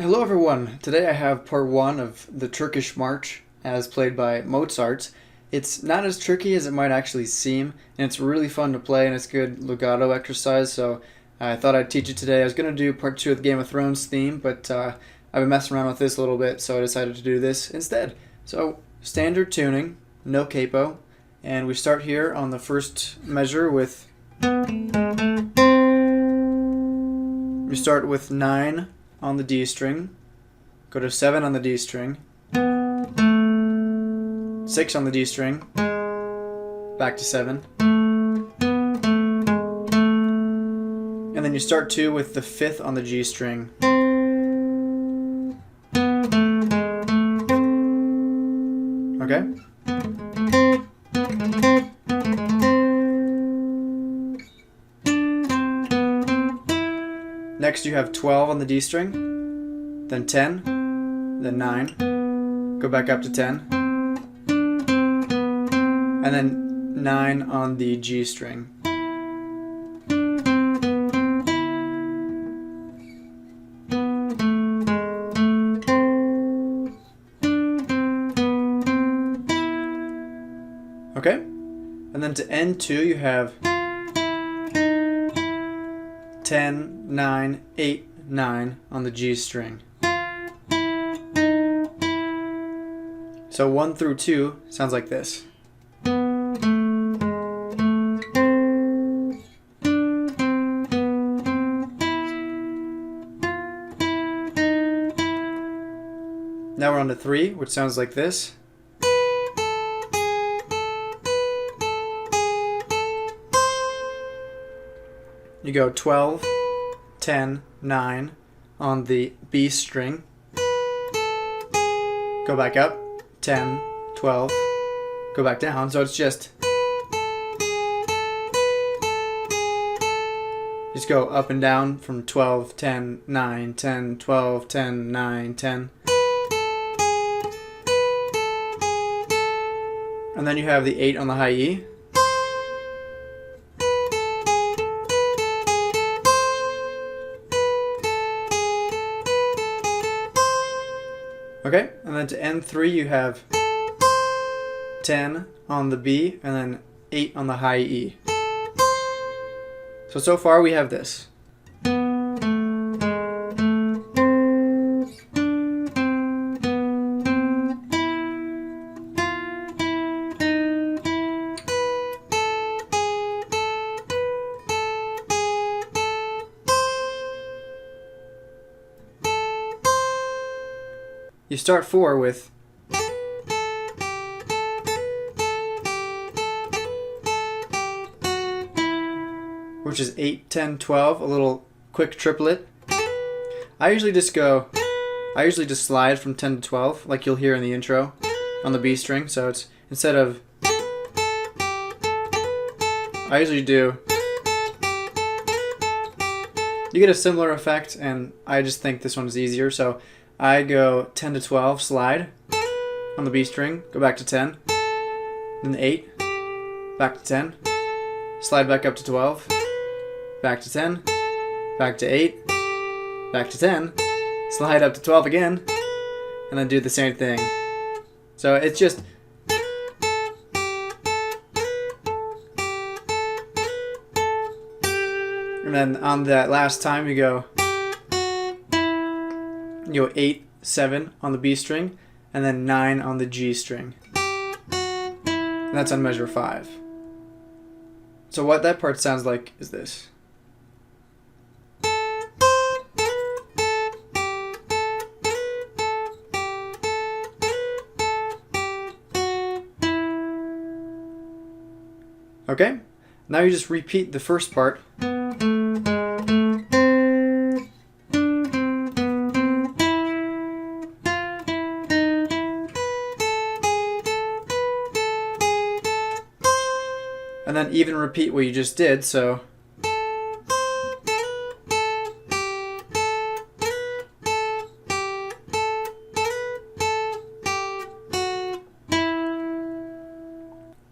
Hello everyone! Today I have part 1 of the Turkish March as played by Mozart. It's not as tricky as it might actually seem, and it's really fun to play and it's good legato exercise, so I thought I'd teach it today. I was going to do part 2 of the Game of Thrones theme, but I've been messing around with this a little bit, so I decided to do this instead. So, standard tuning, no capo, and we start here on the first measure with... We start with 9 on the D string, go to 7 on the D string, 6 on the D string, back to 7, and then you start 2 with the 5th on the G string. Okay? Next you have 12 on the D string, then 10, then 9, go back up to 10, and then 9 on the G string. Okay? And then to end 2 you have 10, 9, 8, 9 on the G string. So 1 through 2 sounds like this. Now we're on to 3, which sounds like this. You go 12, 10, 9 on the B string. Go back up, 10, 12, go back down. So it's just go up and down from 12, 10, 9, 10, 12, 10, 9, 10. And then you have the 8 on the high E. Okay, and then to end 3 you have 10 on the B and then 8 on the high E. So far we have this. You start 4 with which is 8, 10, 12, a little quick triplet. I usually just slide from 10 to 12 like you'll hear in the intro on the B string. So it's instead of I usually do, you get a similar effect, and I just think this one is easier, so I go 10 to 12, slide on the B string, go back to 10, then 8, back to 10, slide back up to 12, back to 10, back to 8, back to 10, slide up to 12 again, and then do the same thing. So it's just... And then on that last time you go 8, 7 on the B string, and then 9 on the G string. And that's on measure 5. So what that part sounds like is this. Okay? Now you just repeat the first part. And then even repeat what you just did, so...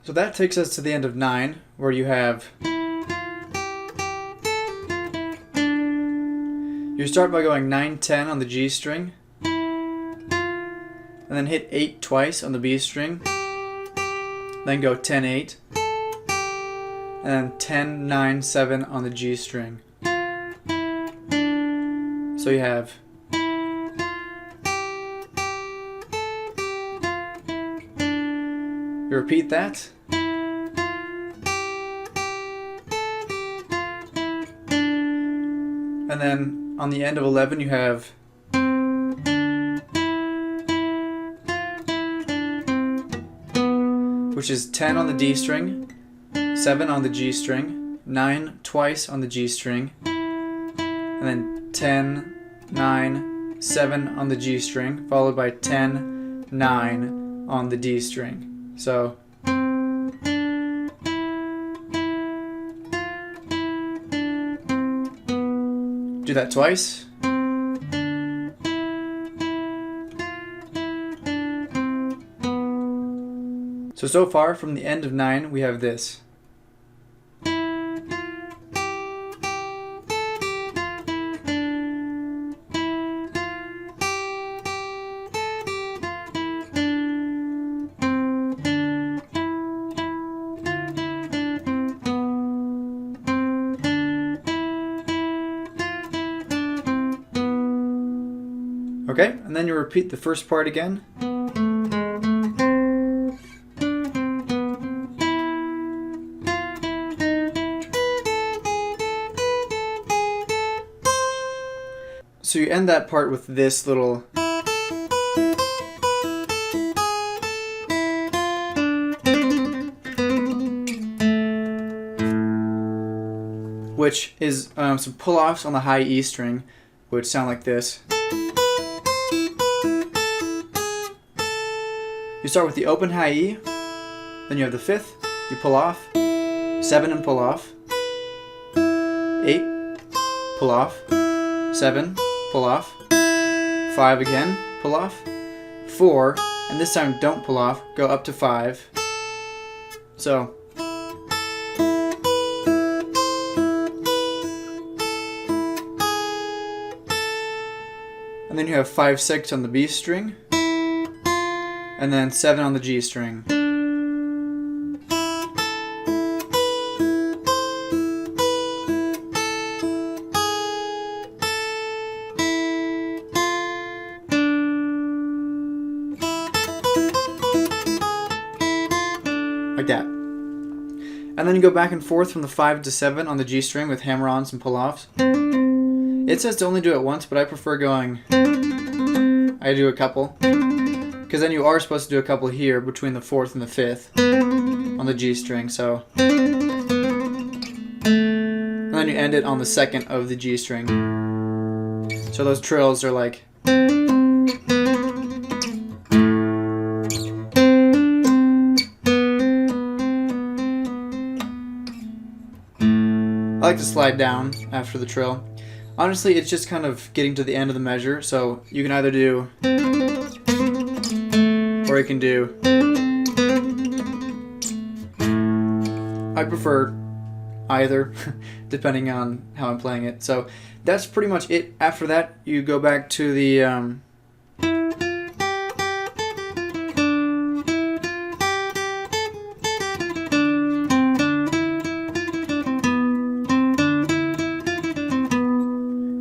So that takes us to the end of 9, where you have You start by going 9-10 on the G string, and then hit 8 twice on the B string, then go 10-8, and then 10-9-7 on the G string. So you have you repeat that, and then on the end of 11 you have which is 10 on the D string, 7 on the G string, 9 twice on the G string, and then 10, 9, 7 on the G string, followed by 10, 9 on the D string. So do that twice. So far from the end of 9 we have this. Okay, and then you repeat the first part again. So you end that part with this little which is some pull-offs on the high E string, which sound like this. You start with the open high E, then you have the 5th, you pull off, 7 and pull off, 8, pull off, 7, pull off, 5 again, pull off, 4, and this time don't pull off, go up to 5. So and then you have 5, 6 on the B string, and then 7 on the G string. Like that. And then you go back and forth from the 5 to 7 on the G string with hammer-ons and pull-offs. It says to only do it once, but I prefer going, I do a couple. Because then you are supposed to do a couple here between the 4th and the 5th on the G string, so. And then you end it on the 2nd of the G string. So those trills are like. I like to slide down after the trill. Honestly, it's just kind of getting to the end of the measure, so you can either do, or you can do. I prefer either, depending on how I'm playing it. So that's pretty much it. After that, you go back to the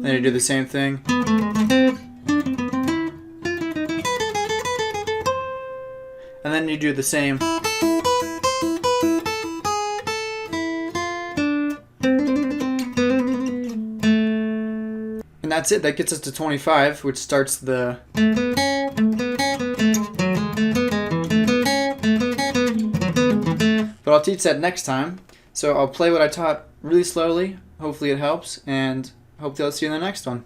then you do the same thing. And then you do the same. And that's it. That gets us to 25, which starts the. But I'll teach that next time. So I'll play what I taught really slowly. Hopefully it helps, and hope to see you in the next one.